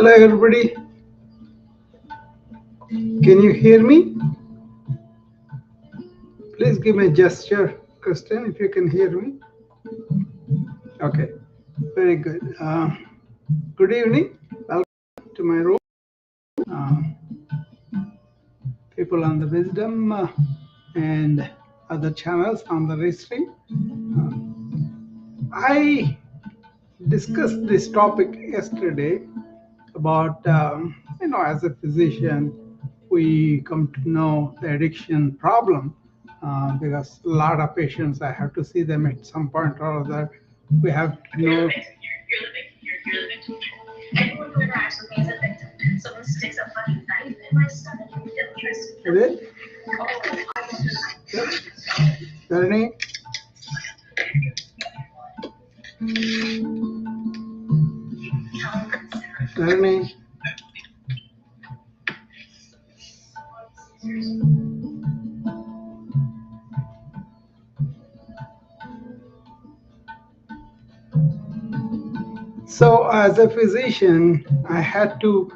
Hello, everybody. Can you hear me? Please give me a gesture, Kristen, if you can hear me. Okay, very good. Good evening. Welcome to my room. Uh, people on the Wisdom and other channels on the Restream. I discussed this topic yesterday about, as a physician, we come to know the addiction problem because a lot of patients, I have to see them at some point or other. We have to know. Anyone who interacts with me is a victim. Someone sticks a fucking knife in my stomach and kills me. Yep. Darnie? Darnie? So as a physician, I had to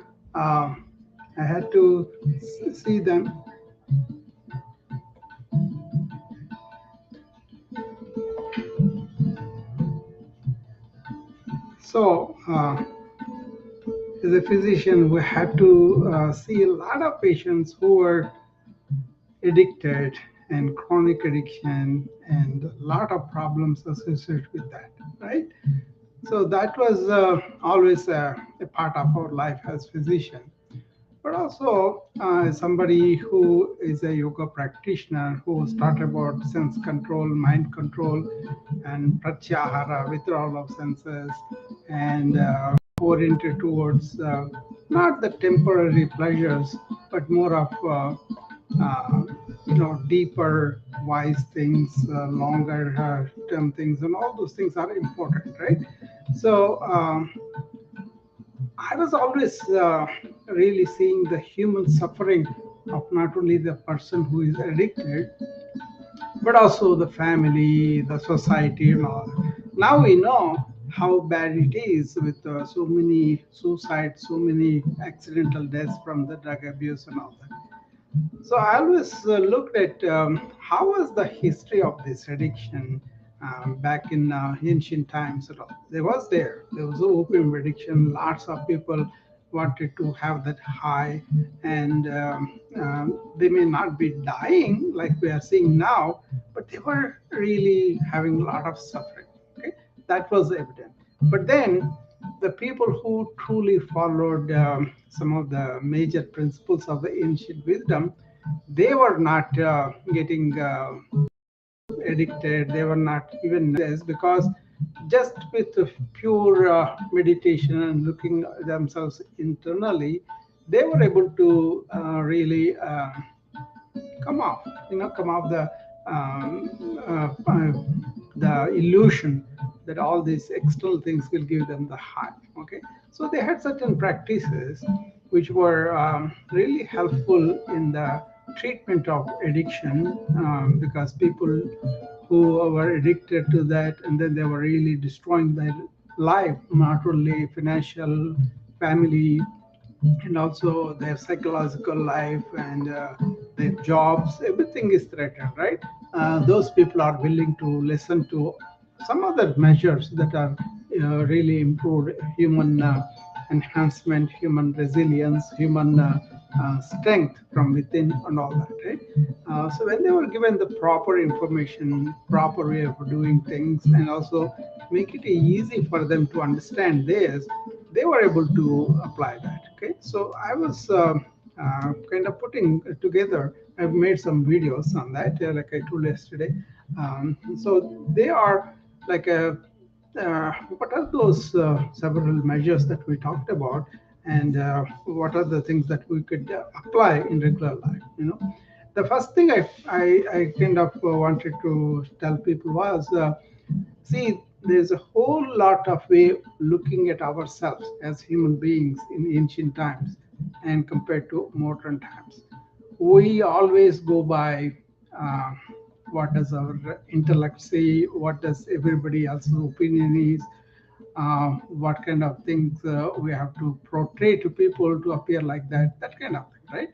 see them. So as a physician, we had to see a lot of patients who were addicted and chronic addiction and a lot of problems associated with that, right? So that was always a part of our life as physician. But also somebody who is a yoga practitioner who started about sense control, mind control, and pratyahara, withdrawal of senses, and oriented towards not the temporary pleasures, but more of deeper, wise things, longer term things, and all those things are important, right? So I was always really seeing the human suffering of not only the person who is addicted, but also the family, the society, and all. Now we know how bad it is with so many suicides, so many accidental deaths from the drug abuse and all that. So I always looked at how was the history of this addiction back in ancient times. And all. There was opium addiction. Lots of people wanted to have that high, and they may not be dying like we are seeing now, but they were really having a lot of suffering. Okay, that was evident. But then the people who truly followed some of the major principles of the ancient wisdom, they were not getting addicted. They were not even this because just with the pure meditation and looking at themselves internally, they were able to really come off the illusion that all these external things will give them the high. Okay, so they had certain practices which were really helpful in the treatment of addiction because people who were addicted to that and then they were really destroying their life, not only financial, family, and also their psychological life and their jobs, everything is threatened, right? Those people are willing to listen to some other measures that are really improved human enhancement, human resilience, human strength from within, and all that, right? So when they were given the proper information, proper way of doing things, and also make it easy for them to understand this, they were able to apply that. Okay, so I was kind of putting together. I've made some videos on that, like I told yesterday. So they are like a what are those several measures that we talked about, and what are the things that we could apply in regular life? The first thing I kind of wanted to tell people was, see, there's a whole lot of way looking at ourselves as human beings in ancient times and compared to modern times. We always go by uh, what does our intellect say, what does everybody else's opinion is. what kind of things we have to portray to people to appear like that, that kind of thing, right?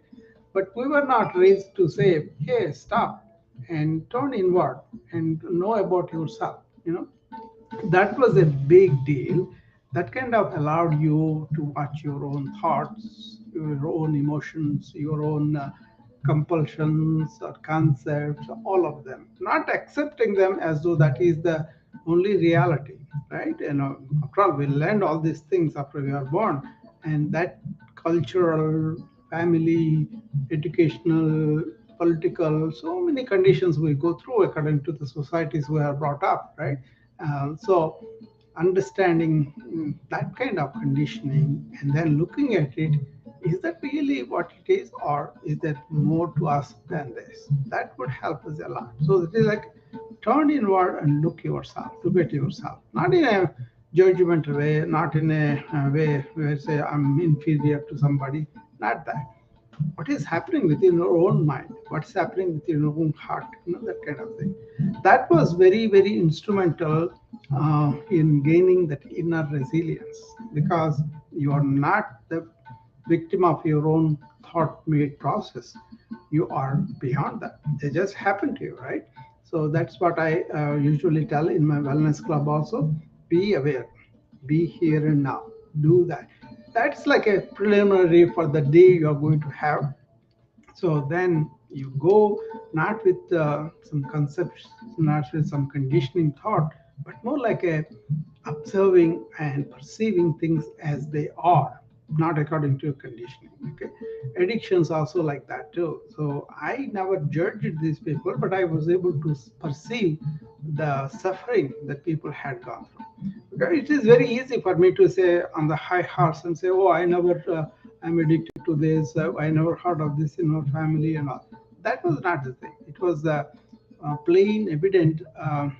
But we were not raised to say, hey, stop and turn inward and know about yourself. That was a big deal. That kind of allowed you to watch your own thoughts, your own emotions, your own compulsions or concepts, all of them, not accepting them as though that is the only reality, right? After all, we learned all these things after we are born, and that cultural, family, educational, political, so many conditions we go through according to the societies we are brought up, right? So understanding that kind of conditioning and then looking at it, is that really what it is, or is there more to us than this? That would help us a lot. So it is like turn inward and look at yourself, not in a judgmental way, not in a way where say I'm inferior to somebody, not that. What is happening within your own mind, what's happening within your own heart, that kind of thing. That was very, very instrumental in gaining that inner resilience, because you are not the victim of your own thought made process. You are beyond that. They just happen to you, right? So that's what I usually tell in my wellness club also. Be aware, be here and now, do that. That's like a preliminary for the day you are going to have. So then you go not with some concepts, not with some conditioning thought, but more like a observing and perceiving things as they are, not according to conditioning. Okay, addictions also like that too. So I never judged these people, but I was able to perceive the suffering that people had gone through. Okay, it is very easy for me to say on the high horse and say, "Oh, I never, I'm addicted to this. I never heard of this in our family and all." That was not the thing. It was the plain evident.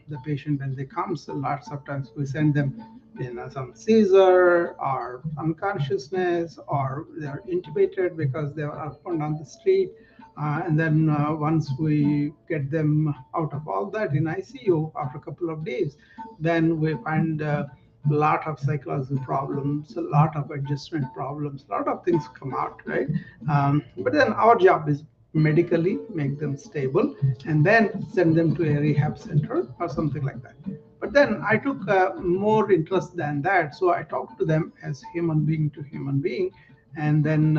The patient when they come, so lots of times we send them in some seizure or unconsciousness, or they're intubated because they are found on the street. And then once we get them out of all that in ICU after a couple of days, then we find a lot of psychological problems, a lot of adjustment problems, a lot of things come out, right? But then our job is medically make them stable and then send them to a rehab center or something like that. But then I took more interest than that, so I talked to them as human being to human being. And then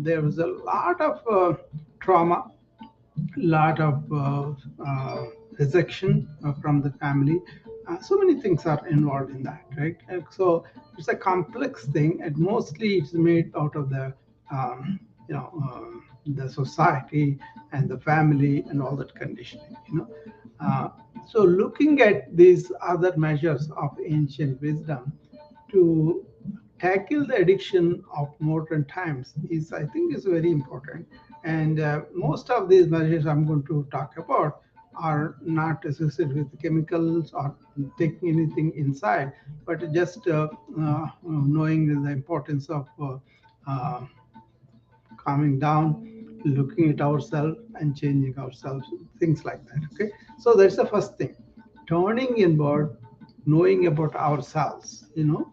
there was a lot of trauma, lot of rejection from the family. So many things are involved in that, right? So it's a complex thing, and mostly it's made out of um, the society and the family and all that conditioning. Uh, so looking at these other measures of ancient wisdom to tackle the addiction of modern times is, I think, is very important. And most of these measures I'm going to talk about are not associated with chemicals or taking anything inside, but just knowing the importance of uh, calming down, looking at ourselves and changing ourselves, things like that. Okay, so that's the first thing. Turning inward, knowing about ourselves,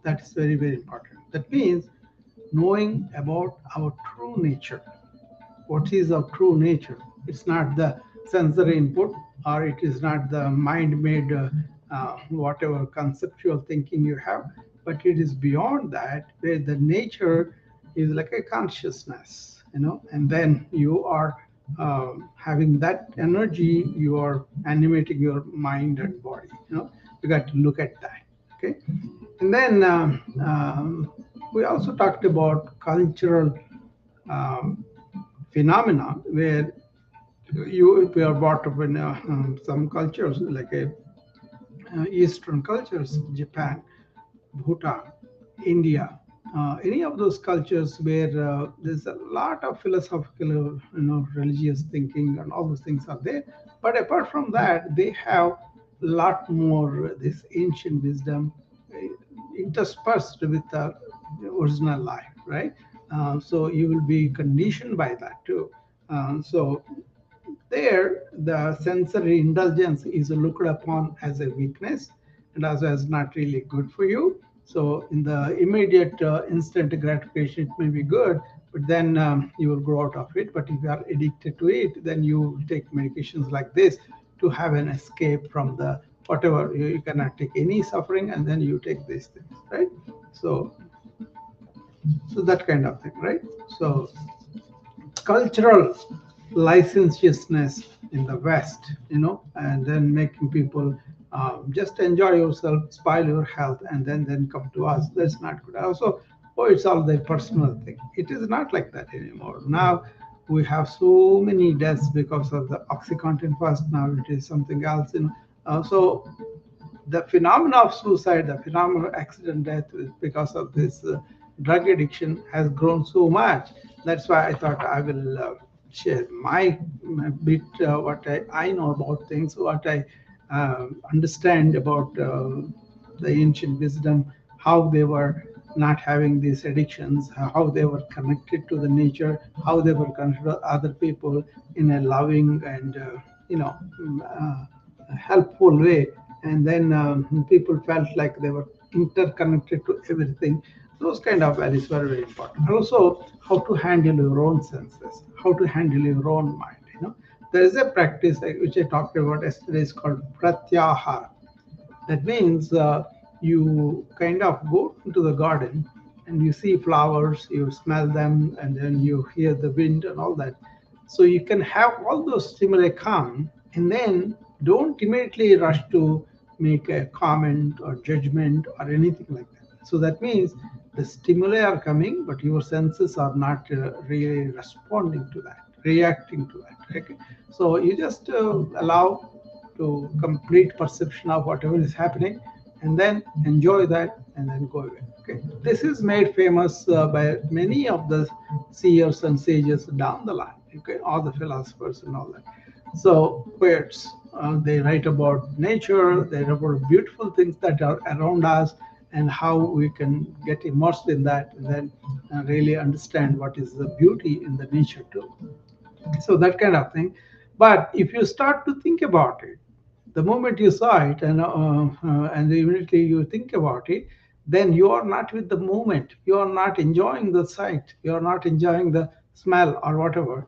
that is very, very important. That means knowing about our true nature. What is our true nature? It's not the sensory input, or it is not the mind made whatever conceptual thinking you have, but it is beyond that, where the nature is like a consciousness, and then you are having that energy, you are animating your mind and body. You got to look at that. Okay, and then we also talked about cultural um, phenomena where if you are brought up in some cultures like Eastern cultures, Japan, Bhutan, India, any of those cultures where there's a lot of philosophical, religious thinking and all those things are there. But apart from that, they have a lot more this ancient wisdom uh, interspersed with the original life, right? So you will be conditioned by that too. So there, the sensory indulgence is looked upon as a weakness and also as not really good for you. So in the immediate instant gratification, it may be good, but then you will grow out of it. But if you are addicted to it, then you take medications like this to have an escape from the whatever. You cannot take any suffering, and then you take these things, right? So, so that kind of thing, right? So cultural licentiousness in the West, and then making people just enjoy yourself, spoil your health, and then come to us. That's not good. Also, oh, it's all their personal thing. It is not like that anymore. Now we have so many deaths because of the OxyContin first. Now it is something else. So the phenomena of suicide, the phenomena of accident death is because of this drug addiction has grown so much. That's why I thought I will share my bit, what I know about things, what I understand about the ancient wisdom, how they were not having these addictions, how they were connected to the nature, how they were connected to other people in a loving and you know mm, helpful way. And then people felt like they were interconnected to everything. Those kind of values were very important. Also, how to handle your own senses, how to handle your own mind. There is a practice which I talked about yesterday. It's called pratyahara. That means you kind of go into the garden and you see flowers, you smell them, and then you hear the wind and all that. So you can have all those stimuli come, and then don't immediately rush to make a comment or judgment or anything like that. So that means the stimuli are coming, but your senses are not really responding to that, reacting to that. Okay? So you just allow to complete perception of whatever is happening, and then enjoy that and then go away. Okay, this is made famous by many of the seers and sages down the line. Okay, all the philosophers and all that. So poets, they write about nature, they write about beautiful things that are around us, and how we can get immersed in that, and then really understand what is the beauty in the nature too. So that kind of thing. But if you start to think about it, the moment you saw it, and immediately you think about it, then you are not with the moment. You are not enjoying the sight. You are not enjoying the smell or whatever.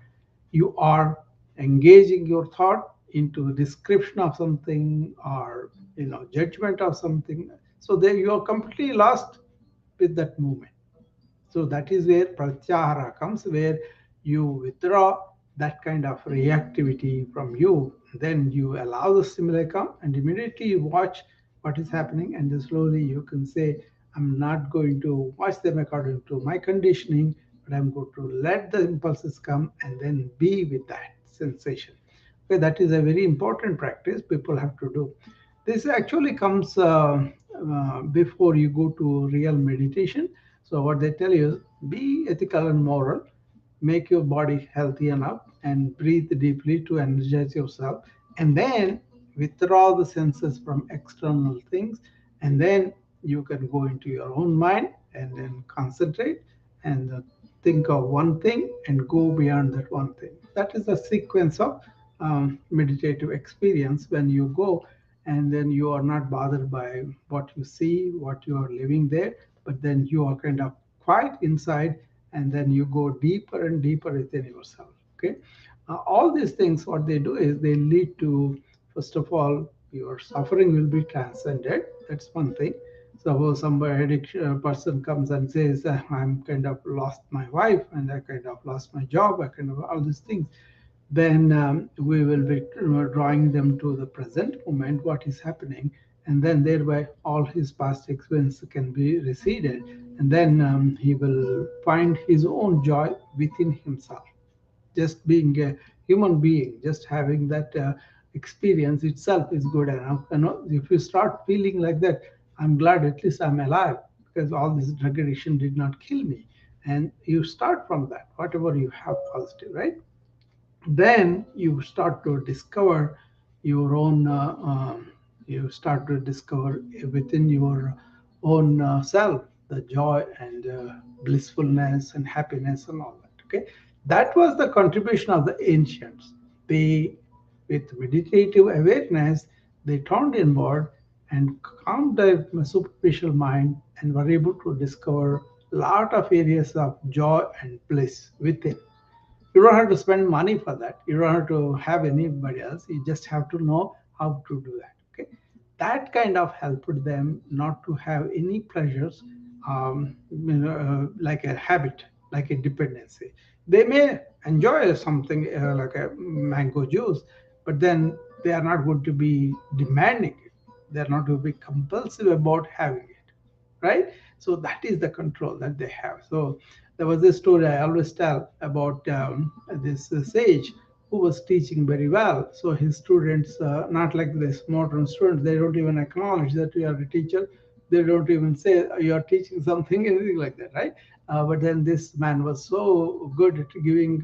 You are engaging your thought into description of something, or judgment of something. So there you are completely lost with that moment. So that is where pratyahara comes, where you withdraw that kind of reactivity from you. Then you allow the stimuli come, and immediately you watch what is happening, and then slowly you can say, I'm not going to watch them according to my conditioning, but I'm going to let the impulses come and then be with that sensation. Okay, that is a very important practice people have to do. This actually comes before you go to real meditation. So what they tell you is be ethical and moral, make your body healthy enough, and breathe deeply to energize yourself, and then withdraw the senses from external things, and then you can go into your own mind and then concentrate and think of one thing and go beyond that one thing. That is the sequence of meditative experience when you go, and then you are not bothered by what you see, what you are living there, but then you are kind of quiet inside, and then you go deeper and deeper within yourself. Okay, all these things, what they do is they lead to, first of all, your suffering will be transcended. That's one thing. Suppose somebody addiction person comes and says, I'm kind of lost my wife, and I kind of lost my job, I kind of all these things, then we will be drawing them to the present moment, what is happening, and then thereby all his past experience can be receded, and then he will find his own joy within himself. Just being a human being, just having that experience itself is good enough. If you start feeling like that, I'm glad at least I'm alive, because all this drug addiction did not kill me. And you start from that, whatever you have positive, right? Then you start to discover your own you start to discover within your own self the joy and blissfulness and happiness and all that. Okay, that was the contribution of the ancients. They, with meditative awareness, they turned inward, and calmed their superficial mind and were able to discover a lot of areas of joy and bliss within. You don't have to spend money for that. You don't have to have anybody else. You just have to know how to do that. Okay, that kind of helped them not to have any pleasures, like a habit, like a dependency. They may enjoy something like a mango juice, but then they are not going to be demanding it. They are not going to be compulsive about having it, right? So that is the control that they have. So there was this story I always tell about this sage who was teaching very well. So his students, not like this modern students, they don't even acknowledge that you are a teacher. They don't even say you are teaching something, anything like that, right? But then this man was so good at giving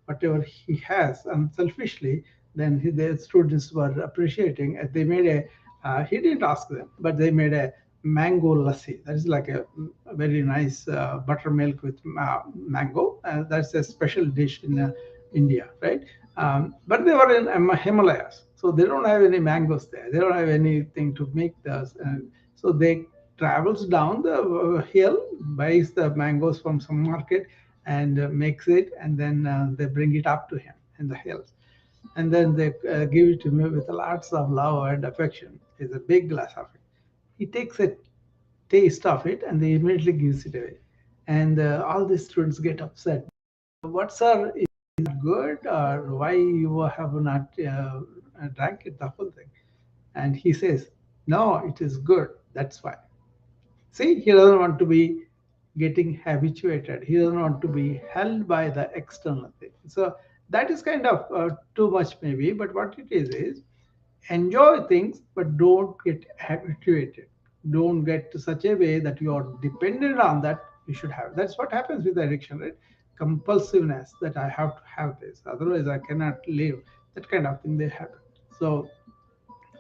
whatever he has unselfishly. Then the students were appreciating. They made a he didn't ask them, but they made a mango lassi. That is like a very nice buttermilk with mango. That's a special dish in India, right? But they were in Himalayas, so they don't have any mangoes there. They don't have anything to make those. So they travels down the hill, buys the mangoes from some market, and makes it, and then they bring it up to him in the hills, and then they give it to me with lots of love and affection. It's a big glass of it. He takes a taste of it and they immediately gives it away. And all the students get upset. What, sir, is it good, or why you have not drank it, the whole thing? And he says, no, it is good. That's why. See, he doesn't want to be getting habituated. He doesn't want to be held by the external thing. So that is kind of too much, maybe. But what it is enjoy things, but don't get habituated. Don't get to such a way that you are dependent on that. You should have. That's what happens with addiction, right? Compulsiveness, that I have to have this, otherwise I cannot live. That kind of thing they happen. So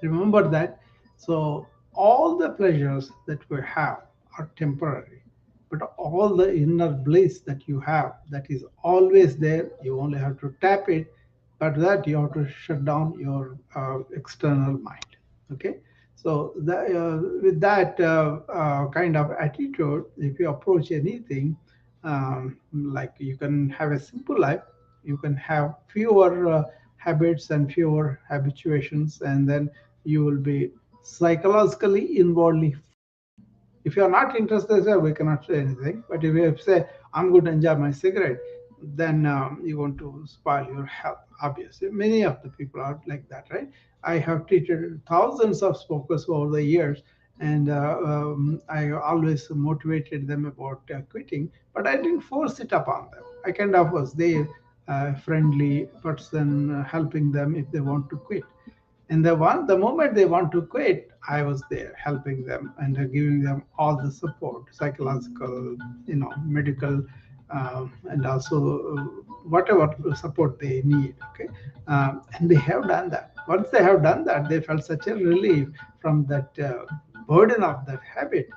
remember that. So all the pleasures that we have are temporary, but all the inner bliss that you have, that is always there. You only have to tap it, but that you have to shut down your external mind. Okay, so with that kind of attitude, if you approach anything, like you can have a simple life, you can have fewer habits and fewer habituations, and then you will be psychologically inwardly. If you are not interested, sir, we cannot say anything. But if you say, I'm going to enjoy my cigarette, then you want to spoil your health. Obviously, many of the people are like that, right? I have treated thousands of smokers over the years, and I always motivated them about quitting, but I didn't force it upon them. I kind of was there, friendly person, helping them if they want to quit. And the moment they want to quit, I was there helping them and giving them all the support, psychological, medical, and also whatever support they need. Okay, and they have done that. Once they have done that, they felt such a relief from that burden of that habit.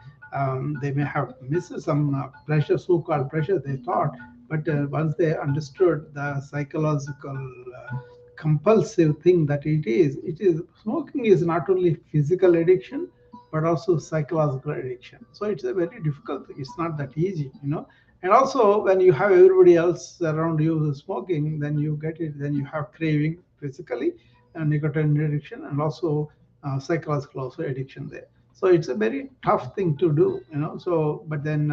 They may have missed some pressure, so-called pressure, they thought, but once they understood the psychological compulsive thing that it is smoking is not only physical addiction but also psychological addiction. So it's a very difficult thing. It's not that easy. And also when you have everybody else around you who's smoking, then you get it, then you have craving physically, and nicotine addiction, and also psychological also addiction there. So it's a very tough thing to do. So but then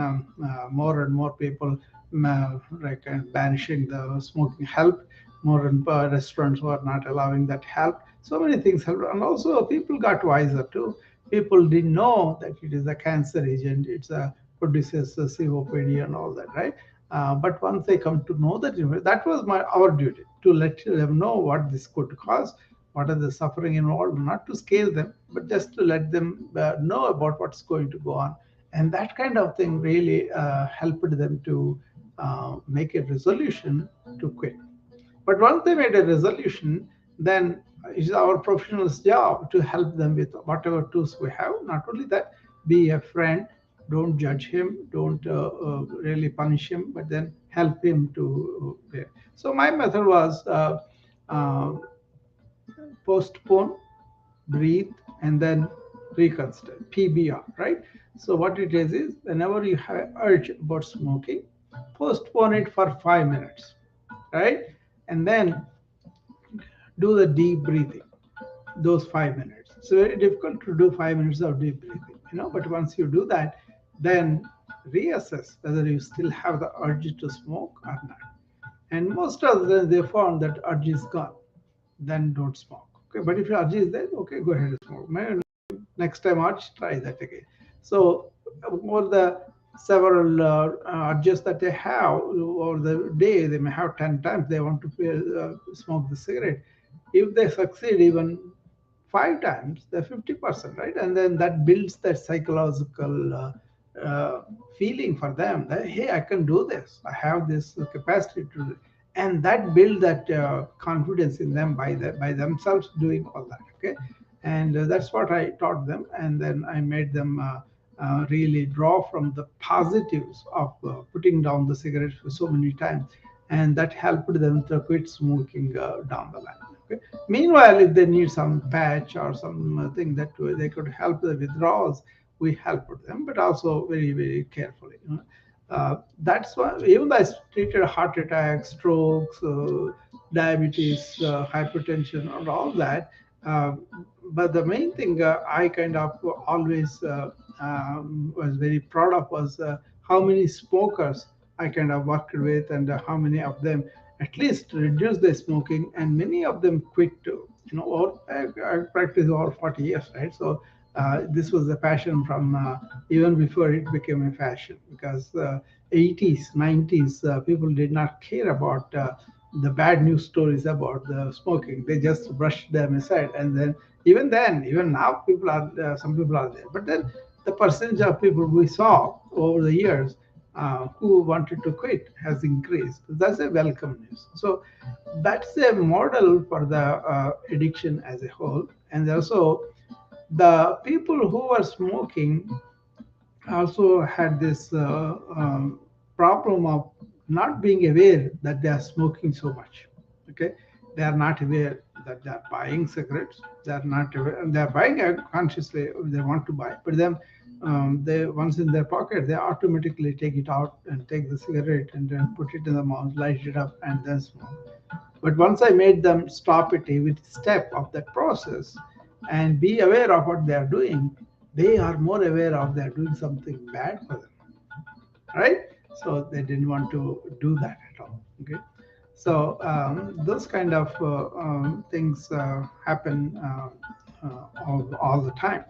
more and more people like banishing the smoking help. More and more restaurants were not allowing that help. So many things helped, and also people got wiser too. People didn't know that it is a cancer agent. It's a produces COPD and all that, right? But once they come to know that, that was our duty to let them know what this could cause, what are the suffering involved, not to scare them, but just to let them know about what's going to go on. And that kind of thing really helped them to make a resolution to quit. But once they made a resolution, then it's our professional's job to help them with whatever tools we have. Not only that, be a friend, don't judge him, don't really punish him, but then help him to. So my method was uh, postpone, breathe, and then reconsider, PBR, right? So what it is whenever you have urge about smoking, postpone it for 5 minutes, right? And then do the deep breathing, those 5 minutes. It's very difficult to do 5 minutes of deep breathing, but once you do that, then reassess whether you still have the urge to smoke or not. And most of them, they found that urge is gone, then don't smoke. Okay, but if your urge is there, okay, go ahead and smoke. Next time urge, try that again. So over the several urges that they have over the day, they may have 10 times they want to smoke the cigarette. If they succeed even 5 times, they're 50%, right? And then that builds that psychological feeling for them that, hey, I can do this. I have this capacity to do it. And that builds that confidence in them by themselves doing all that, okay? And that's what I taught them. And then I made them really draw from the positives of putting down the cigarettes for so many times. And that helped them to quit smoking down the line. Okay. Meanwhile, if they need some patch or something that they could help the withdrawals, we helped them, but also very, very carefully. That's why even though I treated heart attacks, strokes, diabetes, hypertension, and all that. Uh, but the main thing I kind of always was very proud of was how many smokers I kind of worked with, and how many of them at least reduced their smoking, and many of them quit too. Or I practiced over 40 years, right? So this was a passion from even before it became a fashion, because 80s, 90s, people did not care about the bad news stories about the smoking. They just brushed them aside, and even now, people are some people are there. But then the percentage of people we saw over the years who wanted to quit has increased. That's a welcome news. So that's a model for the addiction as a whole. And also, the people who were smoking also had this problem of not being aware that they are smoking so much. Okay, they are not aware that they are buying cigarettes. They are not aware, and they are buying it consciously. They want to buy, but then they once in their pocket, they automatically take it out and take the cigarette and then put it in the mouth, light it up, and then smoke. But once I made them stop it every step of that process and be aware of what they are doing, they are more aware of they're doing something bad for them, right? So they didn't want to do that at all. Okay. So those kind of things happen all the time.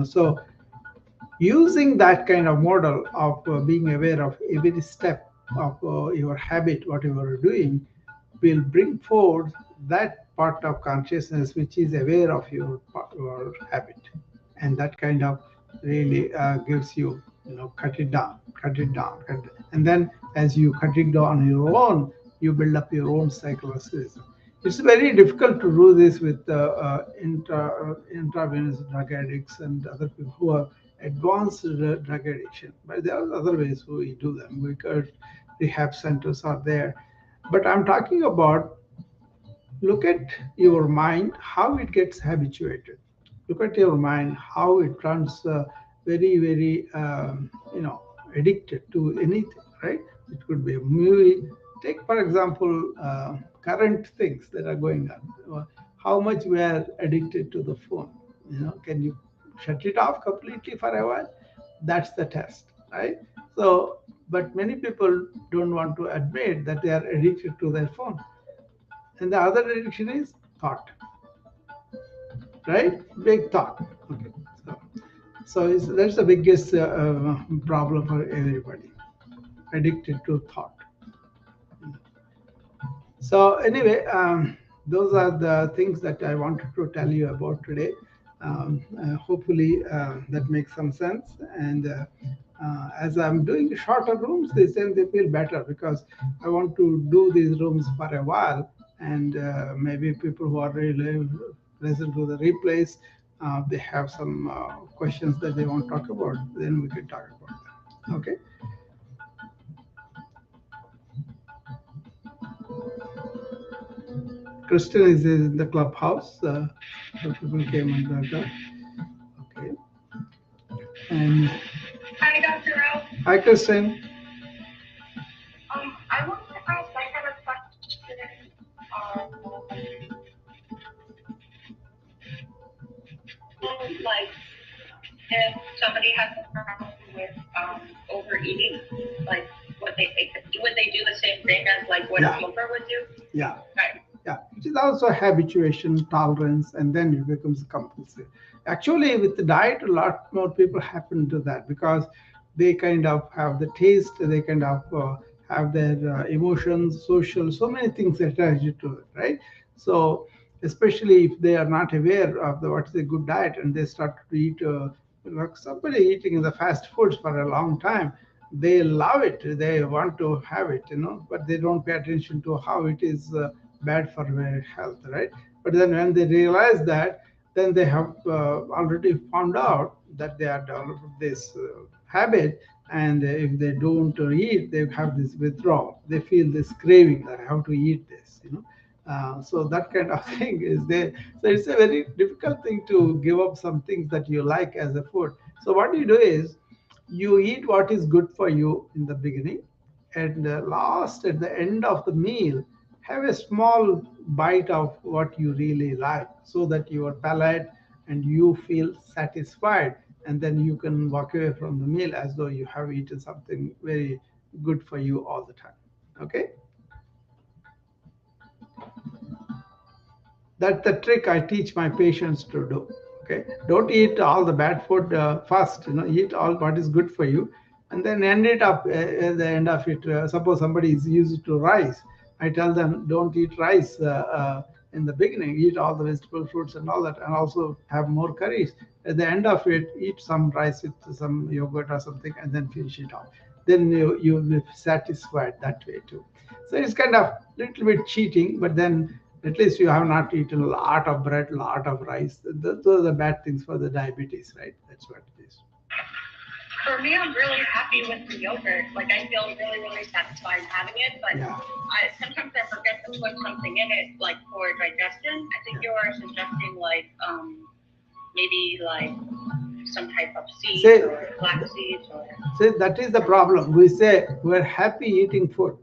So using that kind of model of being aware of every step of your habit, what you are doing, will bring forth that part of consciousness which is aware of your habit, and that kind of really gives you, cut it down, cut it down, and then as you cut it down on your own, you build up your own psychological. It's very difficult to do this with intravenous drug addicts and other people who are advanced drug addiction. But there are other ways we do them. We could, rehab centers are there. But I'm talking about, look at your mind, how it gets habituated. Look at your mind, how it runs very, very, addicted to anything, right? It could be a movie. Take, for example, current things that are going on. How much we are addicted to the phone. Can you shut it off completely for a while? That's the test, right? So, but many people don't want to admit that they are addicted to their phone. And the other addiction is thought, right? Big thought. Okay. That's the biggest problem for everybody, addicted to thought. So anyway, those are the things that I wanted to tell you about today. Hopefully that makes some sense. And as I'm doing shorter rooms, they feel better, because I want to do these rooms for a while, and maybe people who are really listen to the replays, they have some questions that they want to talk about, then we can talk about them. Okay. Kristen is in the clubhouse. So people came and got that. And Hi, Dr. Rao. hi, Kristen. I wanted to ask, I had a question like if somebody has a problem with overeating, like what they think, would they do the same thing as like what a Yeah, smoker would do? yeah, Right. yeah. It is also habituation, tolerance, and then it becomes compulsive. Actually, with the diet, a lot more people happen to that because they kind of have the taste, they kind of have their emotions, social, so many things attached to it, right? So, especially if they are not aware of what is a good diet and they start to eat, like somebody eating the fast foods for a long time, they love it, they want to have it, but they don't pay attention to how it is bad for their health, right? But then when they realize that, then they have already found out that they are developed this habit, and if they don't eat, they have this withdrawal, they feel this craving that I have to eat this. So that kind of thing is there. So it's a very difficult thing to give up some things that you like as a food. So what you do is you eat what is good for you in the beginning, and last at the end of the meal, have a small bite of what you really like, so that your palate and you feel satisfied, and then you can walk away from the meal as though you have eaten something very good for you all the time. Okay, that's the trick I teach my patients to do. Okay, don't eat all the bad food first. Eat all what is good for you, and then end it up at the end of it. Suppose somebody is used to rice, I tell them don't eat rice in the beginning. Eat all the vegetable fruits and all that, and also have more curries. At the end of it, eat some rice with some yogurt or something, and then finish it off. Then you will be satisfied that way too. So it's kind of little bit cheating, but then at least you have not eaten a lot of bread, a lot of rice. Those are the bad things for the diabetes, right? That's what it is. For me, I'm really happy with the yogurt. Like I feel really, really satisfied having it, but Yeah. I sometimes I forget to put something in it, like for digestion. I think Yeah. you are suggesting like maybe like some type of seeds Say, or flax seeds or say that is the problem. We say we're happy eating food.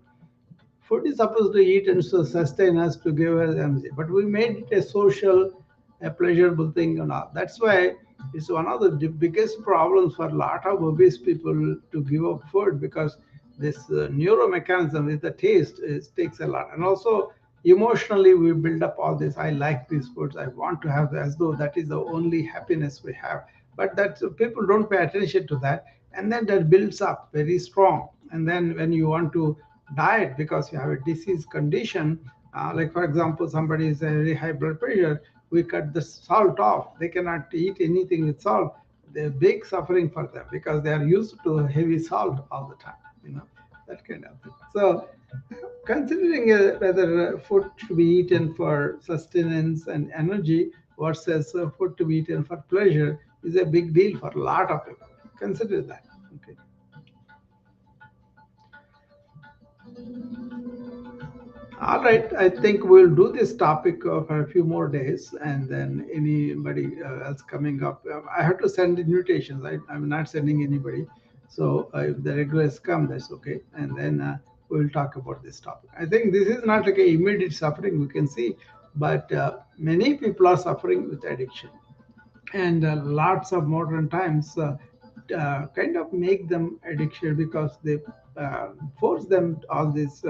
Food is supposed to eat and to sustain us, to give us energy, but we made it a social, a pleasurable thing and all. That's why it's one of the biggest problems for a lot of obese people to give up food, because this neuromechanism with the taste takes a lot. And also emotionally we build up all this, I like these foods, I want to have this, as though that is the only happiness we have. But that people don't pay attention to that, and then that builds up very strong. And then when you want to diet because you have a disease condition, like for example somebody is a very high blood pressure, we cut the salt off, they cannot eat anything with salt. They're big suffering for them because they are used to heavy salt all the time, that kind of thing. So considering whether food should be eaten for sustenance and energy versus food to be eaten for pleasure is a big deal for a lot of people. Consider that. Okay. All right, I think we'll do this topic for a few more days, and then anybody else coming up, I have to send invitations. I'm not sending anybody, so if the regulars come, that's okay, and then we'll talk about this topic. I think this is not like a immediate suffering we can see, but many people are suffering with addiction, and lots of modern times kind of make them addiction because they uh, force them all these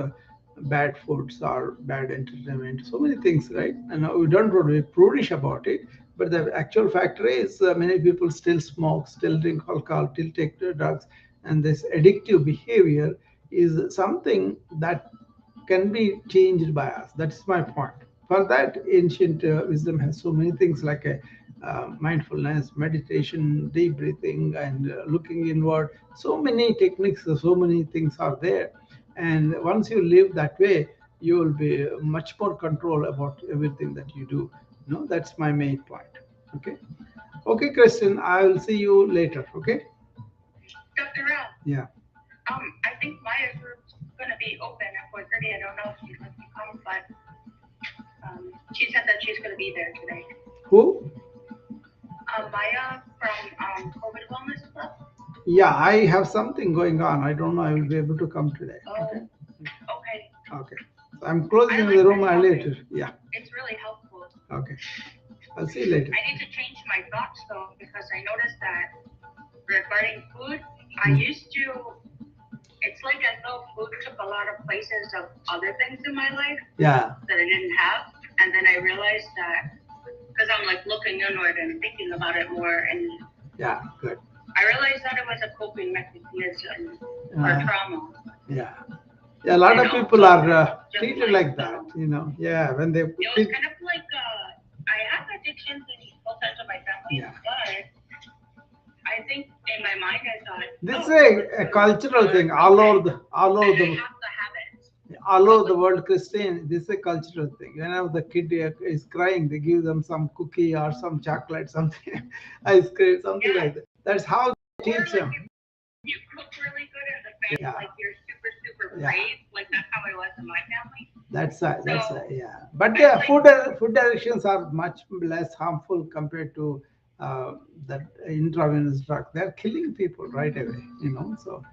bad foods or bad entertainment, so many things, right? And we don't want to be prudish about it, but the actual fact is many people still smoke, still drink alcohol, still take drugs, and this addictive behavior is something that can be changed by us. That's my point. For that, ancient wisdom has so many things like a mindfulness, meditation, deep breathing, and looking inward. So many techniques, so many things are there. And once you live that way, you will be much more control about everything that you do. That's my main point. Okay. Okay, Christian, I will see you later. Okay. Dr. Rao. Yeah. I think Maya's room's gonna be open at 4:30. I don't know if she's going to come, but she said that she's gonna be there today. Who? Maya from COVID Wellness Club? Yeah, I have something going on. I don't know. I will be able to come today. Oh, Okay. okay. Okay. So I'm I closing like the room that later. topic. Yeah. It's really helpful. Okay. I'll see you later. I need to change my thoughts though, because I noticed that regarding food, I Mm. used to, it's like as though food took a lot of places of other things in my life Yeah. that I didn't have. And then I realized that, because I'm like looking inward and thinking about it more, and Yeah. Good. I realized that it was a coping mechanism for Uh, trauma. yeah. Yeah. A lot You of know, people so are just treated like that. Yeah. When they. it was kind of like I have addictions in both sides of my family, Yeah. but I think in my mind I thought This oh, is a cultural thing all over the and I have the habit. all over the world. Christian, this is a cultural thing. Whenever the kid is crying, they give them some cookie or some chocolate, something, ice cream, something Yeah. like that. That's how they Or teach like them. if you cook really good in the family, Yeah. like you're super Yeah. praised. Like that's how it was in my family. That's yeah. But I like- food addictions are much less harmful compared to that intravenous drug. They're killing people right away. So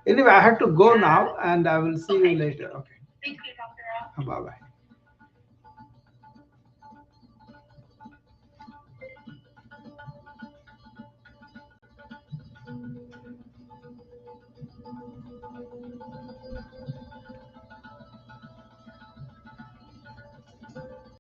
anyway, I have to go now, and I will see you later. Okay. Thank you, Dr. Rao. Bye bye.